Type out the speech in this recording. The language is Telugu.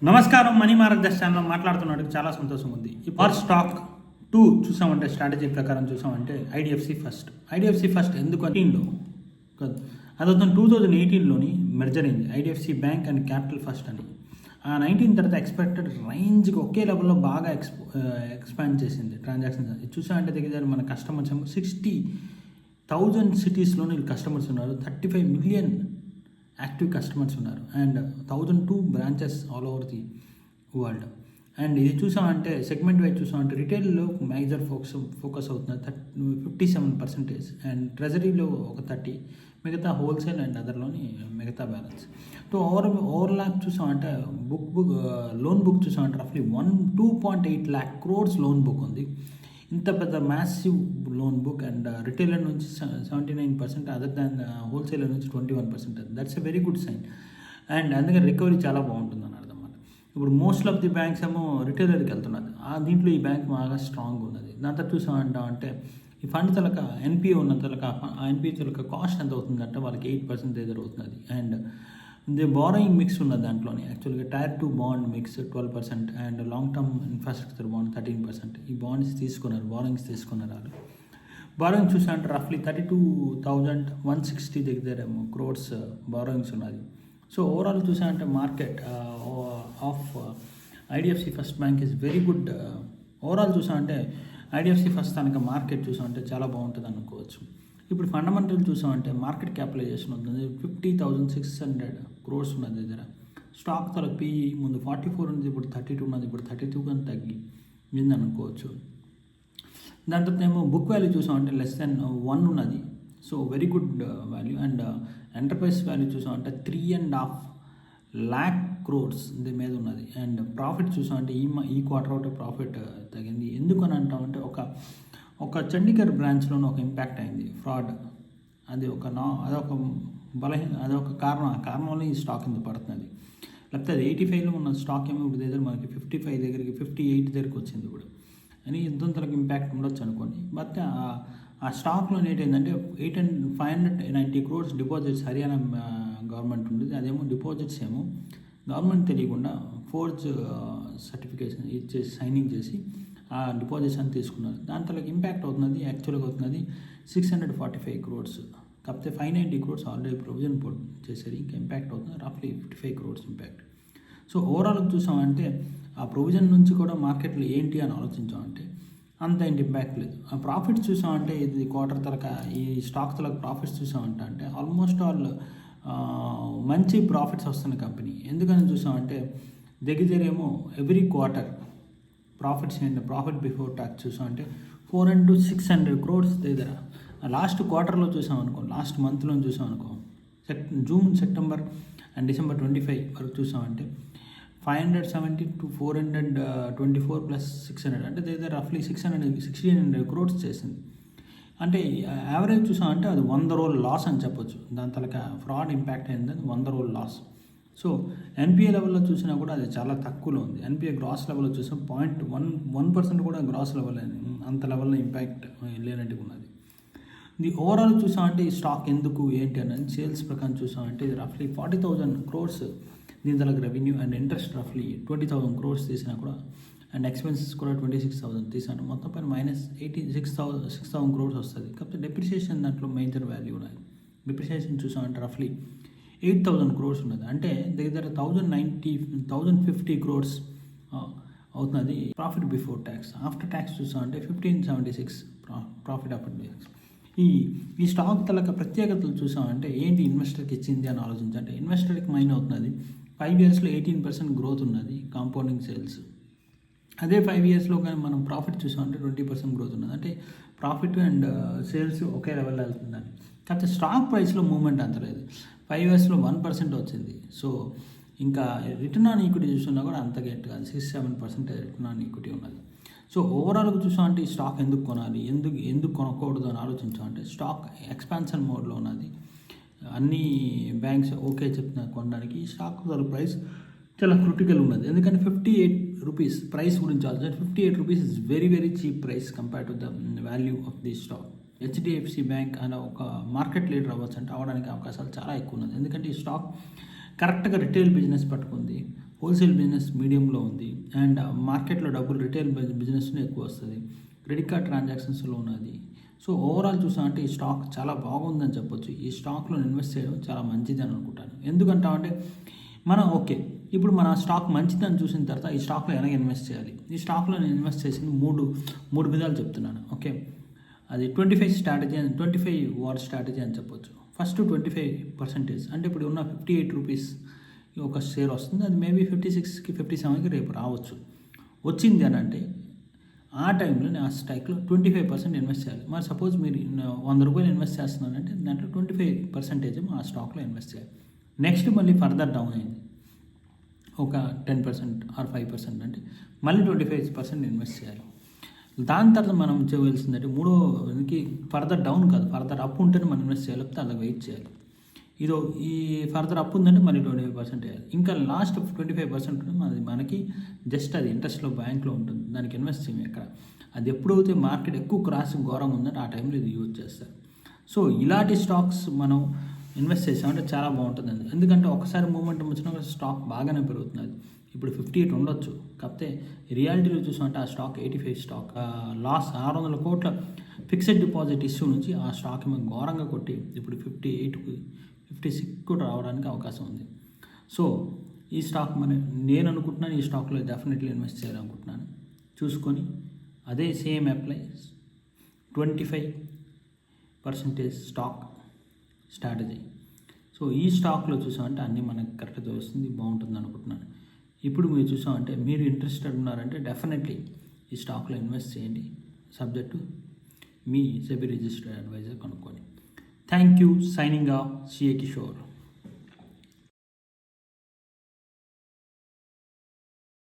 నమస్కారం, మనీ మార్గదర్శి ఛానల్లో మాట్లాడుతున్నాడు. చాలా సంతోషం ఉంది. ఈ పర్ స్టాక్ 2 చూసామంటే, స్ట్రాటజీ ప్రకారం చూసామంటే ఐడిఎఫ్సి ఫస్ట్ ఎందుకు 18లో కాదు, అదొక 2018లోని మెర్జర్ అయింది IDFC bank and capital first అని. ఆ 19 తర్వాత ఎక్స్పెక్టెడ్ రేంజ్కి ఒకే లెవెల్లో బాగా ఎక్స్పాండ్ చేసింది ట్రాన్సాక్షన్స్. చూసామంటే దగ్గర మన కస్టమర్స్ ఏమో 60,000 సిటీస్లోని కస్టమర్స్ ఉన్నారు, 35 మిలియన్ యాక్టివ్ కస్టమర్స్ ఉన్నారు and 1,002 branches all over the world. And ఇది చూసామంటే సెగ్మెంట్ వైజ్ చూసామంటే రిటైల్లో మేజర్ ఫోకస్ అవుతున్నారు 57%, అండ్ ట్రెజరీలో ఒక 30, మిగతా హోల్సేల్ అండ్ అదర్లోని మిగతా బ్యాలెన్స్. సో ఓవర్లాక్ చూసామంటే లోన్ బుక్ చూసామంటే రఫ్లీ 2.8 lakh crores లోన్ బుక్ ఉంది. ఇంత పెద్ద massive loan book and retailer నుంచి 79%, అదర్ దాన్ హోల్సేలర్ నుంచి 21%. That's a very good sign. And అందుకని రికవరీ చాలా బాగుంటుంది అని అర్థం అన్నమాట. ఇప్పుడు మోస్ట్ ఆఫ్ ది బ్యాంక్స్ ఏమో రిటైలర్కి వెళ్తున్నది, దీంట్లో ఈ బ్యాంక్ బాగా స్ట్రాంగ్ ఉన్నది. దాంతో చూసామంటే ఈ ఫండ్ తలక ఎన్పిఓ ఉన్న తలక ఆ ఎన్పిఓ తలక కాస్ట్ ఎంత అవుతుందంటే వాళ్ళకి 8% దగ్గర అవుతుంది. అండ్ ది బారోయింగ్ మిక్స్ ఉన్నది దాంట్లోనే. యాక్చువల్గా tier 2 bond mix 12% and long term infrastructure bond 13%. ఈ బాండ్స్ బారోయింగ్స్ తీసుకున్నారు వాళ్ళు. బారోయింగ్ చూసామంటే రఫ్లీ 32,160 దగ్గర క్రోర్స్ బారోయింగ్స్ ఉన్నది. సో ఓవరాల్ చూసామంటే market of IDFC first bank is very good. Overall చూసామంటే ఐడిఎఫ్సి ఫస్ట్ తనక మార్కెట్ చూసామంటే చాలా బాగుంటుంది అనుకోవచ్చు. ఇప్పుడు ఫండమెంటల్ చూసామంటే మార్కెట్ క్యాపిటలైజేషన్ ఉంటుంది 50,600 crores ఉన్నది దగ్గర. స్టాక్ తల పిఈ ముందు 44 ఉంది, ఇప్పుడు 32 ఉన్నది, ఇప్పుడు 32 కానీ తగ్గి మింది అనుకోవచ్చు. దాని తర్వాత ఏమో బుక్ వాల్యూ చూసామంటే లెస్ దెన్ 1 ఉన్నది, so very good value. And enterprise value చూసామంటే 3.5 lakh crores దీని మీద ఉన్నది. అండ్ ప్రాఫిట్ చూసామంటే ఈ క్వార్టర్ అవుట్ ప్రాఫిట్ తగ్గింది. ఎందుకని అంటామంటే ఒక చండీగఢ్ బ్రాంచ్లోనే ఒక ఇంపాక్ట్ అయింది ఫ్రాడ్. అదొక కారణం. ఆ కారణం వల్ల ఈ స్టాక్ ఇంత పడుతుంది. లేకపోతే అది 85లో ఉన్న స్టాక్ ఏమో ఇప్పుడు దగ్గర మనకి 55 దగ్గరికి 58 దగ్గరికి వచ్చింది ఇప్పుడు అని ఇంతలకు ఇంపాక్ట్ ఉండొచ్చు అనుకోండి. బట్ ఆ స్టాక్లో ఏంటంటే 590 crores డిపాజిట్స్ హర్యానా గవర్నమెంట్ ఉండేది. అదేమో డిపాజిట్స్ ఏమో గవర్నమెంట్ తెలియకుండా ఫోర్జ్ సర్టిఫికేషన్ ఇచ్చేసి సైనింగ్ చేసి ఆ డిపాజిట్స్ అని తీసుకున్నారు. దాంతో ఇంపాక్ట్ అవుతున్నది. యాక్చువల్గా అవుతున్నది 645 crores, కాకపోతే 590 crores ఆల్రెడీ ప్రొవిజన్ పోర్ట్ చేసేది. ఇంకా ఇంపాక్ట్ అవుతుంది రఫ్లీ 55 crores ఇంపాక్ట్. సో ఓవరాల్గా చూసామంటే ఆ ప్రొవిజన్ నుంచి కూడా మార్కెట్లో ఏంటి అని ఆలోచించామంటే అంత ఏంటి ఇంపాక్ట్ లేదు. ఆ ప్రాఫిట్స్ చూసామంటే ఇది క్వార్టర్ తలక ఈ స్టాక్ తలక ప్రాఫిట్స్ చూసామంటే ఆల్మోస్ట్ ఆల్ మంచి ప్రాఫిట్స్ వస్తున్న కంపెనీ. ఎందుకని చూసామంటే దగ్గరేమో ఎవ్రీ క్వార్టర్ ప్రాఫిట్స్ ఏంటి, ప్రాఫిట్ బిఫోర్ ట్యాక్స్ చూసామంటే 400-600 crores దగ్గర. లాస్ట్ క్వార్టర్లో చూసామనుకో, లాస్ట్ మంత్లో చూసామనుకో, జూన్, సెప్టెంబర్ అండ్ డిసెంబర్ 25 వరకు చూసామంటే 570 to 424 plus 600 అంటే దగ్గర రఫ్లీ 1600 crores చేసింది. అంటే యావరేజ్ చూసామంటే అది 100 రోజుల లాస్ అని చెప్పొచ్చు. దాని తలక ఫ్రాడ్ ఇంపాక్ట్ అయింది, 100 రోజుల లాస్. సో ఎన్పిఏ లెవెల్లో చూసినా కూడా అది చాలా తక్కువలో ఉంది. ఎన్పిఏ గ్రాస్ లెవెల్లో చూసినా 0.1% కూడా గ్రాస్ లెవెల్ అంత లెవెల్లో ఇంపాక్ట్ లేనట్టుగా ఉన్నది. ఇది ఓవరాల్ చూసామంటే ఈ స్టాక్ ఎందుకు ఏంటి అని సేల్స్ ప్రకారం చూసామంటే ఇది రఫ్లీ 40,000 crores దీని తలక రెవెన్యూ అండ్ ఇంట్రెస్ట్ రఫ్లీ 20,000 crores తీసినా కూడా, అండ్ ఎక్స్పెన్సెస్ కూడా 26,000 తీసాను. మొత్తం పైన -6,000 crores వస్తుంది. కాకపోతే డెప్రిసియేషన్ దాంట్లో మేజర్ వాల్యూ ఉన్నది. డెప్రిసియేషన్ చూసామంటే రఫ్లీ 8,000 crores ఉన్నది. అంటే దగ్గర 1,050 crores అవుతున్నది profit before tax. After tax చూసామంటే 1,576 ప్రాఫిట్ ఆఫ్టర్ ట్యాక్స్. ఈ స్టాక్ తలక ప్రత్యేకతలు చూసామంటే ఏంటి ఇన్వెస్టర్కి ఇచ్చింది అని ఆలోచించంటే ఇన్వెస్టర్కి మైన్ అవుతున్నది 5 yearsలో 18% గ్రోత్ ఉన్నది కాంపౌండింగ్ సేల్స్. అదే 5 yearsలో కానీ మనం ప్రాఫిట్ చూసామంటే 20% గ్రోత్ ఉన్నది. అంటే ప్రాఫిట్ అండ్ సేల్స్ ఒకే లెవెల్లో వెళ్తుందని. కాకపోతే స్టాక్ ప్రైస్లో మూవ్మెంట్ అంత లేదు. 5 yearsలో 1% వచ్చింది. సో ఇంకా రిటర్న్ ఆన్ ఈక్విటీ చూసినా కూడా అంత గెట్ కాదు, 6-7% రిటర్న్ ఆన్ ఈక్విటీ ఉన్నది. సో ఓవరాల్గా చూసామంటే ఈ స్టాక్ ఎందుకు కొనాలి, ఎందుకు కొనకూడదు అని ఆలోచించామంటే స్టాక్ ఎక్స్పాన్షన్ మోడ్లో ఉన్నది. అన్ని బ్యాంక్స్ ఓకే చెప్తున్నా కొనడానికి. ఈ స్టాక్ ప్రైస్ చాలా క్రిటికల్ ఉన్నది. ఎందుకంటే 58 rupees ప్రైస్ గురించి ఆలోచన. 58 rupees is very very cheap price compare to the value of the stock. HDFC bank అనే ఒక మార్కెట్ లీడర్ అవ్వచ్చు అంటే అవడానికి అవకాశాలు చాలా ఎక్కువ ఉన్నది. ఎందుకంటే ఈ స్టాక్ కరెక్ట్గా రిటైల్ బిజినెస్ పట్టుకుంది, హోల్సేల్ బిజినెస్ మీడియంలో ఉంది, అండ్ మార్కెట్లో డబ్బులు రిటైల్ బిజినెస్లో ఎక్కువ వస్తుంది, క్రెడిట్ కార్డ్ ట్రాన్సాక్షన్స్లో ఉన్నది. సో ఓవరాల్ చూసామంటే ఈ స్టాక్ చాలా బాగుందని చెప్పొచ్చు. ఈ స్టాక్లో ఇన్వెస్ట్ చేయడం చాలా మంచిది అని అనుకుంటాను. ఎందుకంటామంటే మనం ఓకే, ఇప్పుడు మన స్టాక్ మంచిదని చూసిన తర్వాత ఈ స్టాక్లో ఎలా ఇన్వెస్ట్ చేయాలి. ఈ స్టాక్లో నేను ఇన్వెస్ట్ చేసింది మూడు విధాలు చెప్తున్నాను. ఓకే, అది 25 స్ట్రాటజీ అని 25 వార్ స్ట్రాటజీ అని చెప్పొచ్చు. ఫస్ట్ 25% అంటే ఇప్పుడు ఉన్న 58 రూపీస్ ఒక షేర్ వస్తుంది, అది మేబీ 56కి 57కి రేపు రావచ్చు. వచ్చింది అని అంటే ఆ టైంలో నేను ఆ స్టాక్లో 25% ఇన్వెస్ట్ చేయాలి. మరి సపోజ్ మీరు 100 రూపాయలు ఇన్వెస్ట్ చేస్తున్నానంటే దాంట్లో 25% ఆ స్టాక్లో ఇన్వెస్ట్ చేయాలి. నెక్స్ట్ మళ్ళీ ఫర్దర్ డౌన్ అయింది ఒక 10% ఆర్ 5% అంటే మళ్ళీ 25% ఇన్వెస్ట్ చేయాలి. దాని తర్వాత మనం చేయవలసిందంటే మూడోకి ఫర్దర్ డౌన్ కాదు, ఫర్దర్ అప్ ఉంటేనే మనం ఇన్వెస్ట్ చేయాలి, లేకపోతే అలా వెయిట్ చేయాలి. ఈ ఫర్దర్ అప్ ఉందంటే మళ్ళీ 25% వేయాలి. ఇంకా లాస్ట్ 25% ఉంటుంది, అది మనకి జస్ట్ అది ఇంట్రెస్ట్లో బ్యాంక్లో ఉంటుంది, దానికి ఇన్వెస్ట్ చేయం ఎక్కడ. అది ఎప్పుడైతే మార్కెట్ ఎక్కువ క్రాస్ ఘోరంగా ఉందంటే ఆ టైంలో ఇది యూజ్ చేస్తారు. సో ఇలాంటి స్టాక్స్ మనం ఇన్వెస్ట్ చేసామంటే చాలా బాగుంటుందండి. ఎందుకంటే ఒకసారి మూమెంట్ వచ్చినా స్టాక్ బాగానే పెరుగుతుంది. ఇప్పుడు 58 ఉండొచ్చు, కాకపోతే రియాలిటీలో చూసామంటే ఆ స్టాక్ 85 స్టాక్ లాస్ 600 కోట్ల ఫిక్స్డ్ డిపాజిట్ ఇష్యూ నుంచి ఆ స్టాక్ ఏమో ఘోరంగా కొట్టి ఇప్పుడు 58కి 56 కూడా రావడానికి అవకాశం ఉంది. సో ఈ స్టాక్ నేను అనుకుంటున్నాను ఈ స్టాక్లో డెఫినెట్లీ ఇన్వెస్ట్ చేయాలనుకుంటున్నాను. చూసుకొని అదే same apply 25% stock strategy. So ఈ స్టాక్లో చూసామంటే అన్నీ మనకు కరెక్ట్గా వస్తుంది, బాగుంటుంది అనుకుంటున్నాను. ఇప్పుడు మీరు చూసామంటే మీరు ఇంట్రెస్టెడ్ ఉన్నారంటే డెఫినెట్లీ ఈ స్టాక్లో ఇన్వెస్ట్ చేయండి, సబ్జెక్టు మీ సెబీ రిజిస్టర్డ్ అడ్వైజర్ కనుక్కొని. Thank you. Signing off CA Kishore.